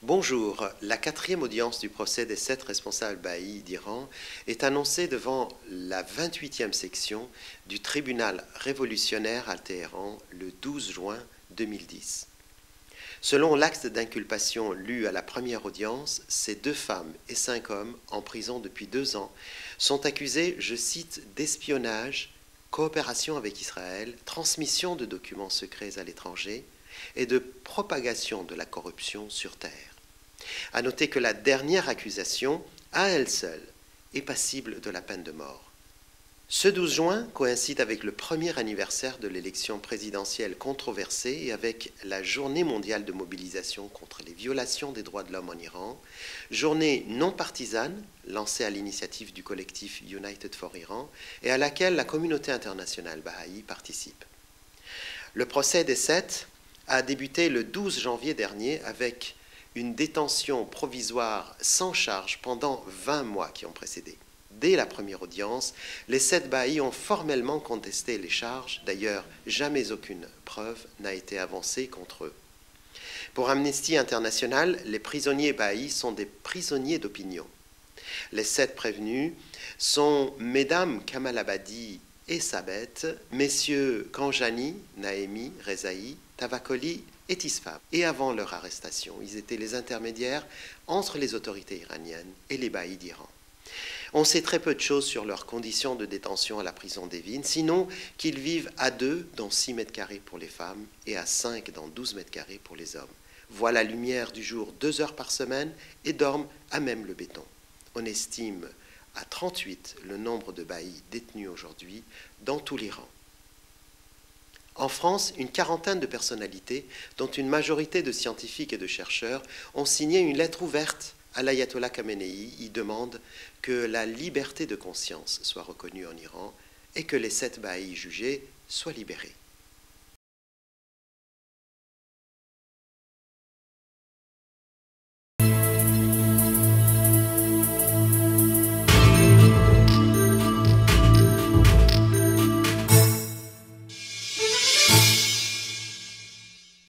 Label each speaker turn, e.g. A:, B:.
A: Bonjour, la quatrième audience du procès des 7 responsables baïs d'Iran est annoncée devant la 28e section du tribunal révolutionnaire à Téhéran le 12 juin 2010. Selon l'acte d'inculpation lu à la première audience, ces 2 femmes et 5 hommes, en prison depuis 2 ans, sont accusés, je cite, d'espionnage, coopération avec Israël, transmission de documents secrets à l'étranger et de propagation de la corruption sur terre. À noter que la dernière accusation, à elle seule, est passible de la peine de mort. Ce 12 juin coïncide avec le premier anniversaire de l'élection présidentielle controversée et avec la Journée mondiale de mobilisation contre les violations des droits de l'homme en Iran, journée non partisane lancée à l'initiative du collectif United for Iran et à laquelle la communauté internationale bahaï participe. Le procès des 7 a débuté le 12 janvier dernier avec une détention provisoire sans charge pendant 20 mois qui ont précédé. Dès la première audience, les 7 baïs ont formellement contesté les charges. D'ailleurs, jamais aucune preuve n'a été avancée contre eux. Pour Amnesty International, les prisonniers baïs sont des prisonniers d'opinion. Les 7 prévenus sont Mesdames Kamal Abadi et Sabet, Messieurs Kanjani, Naemi, Rezaï, Tavakoli et Tisfab. Et avant leur arrestation, ils étaient les intermédiaires entre les autorités iraniennes et les baïs d'Iran. On sait très peu de choses sur leurs conditions de détention à la prison d'Evin, sinon qu'ils vivent à 2 dans 6 mètres carrés pour les femmes et à 5 dans 12 mètres carrés pour les hommes, voient la lumière du jour 2 heures par semaine et dorment à même le béton. On estime à 38 le nombre de baïs détenus aujourd'hui dans tout l'Iran. En France, une quarantaine de personnalités, dont une majorité de scientifiques et de chercheurs, ont signé une lettre ouverte à l'ayatollah Khamenei. Ils demandent que la liberté de conscience soit reconnue en Iran et que les 7 baïs jugés soient libérés.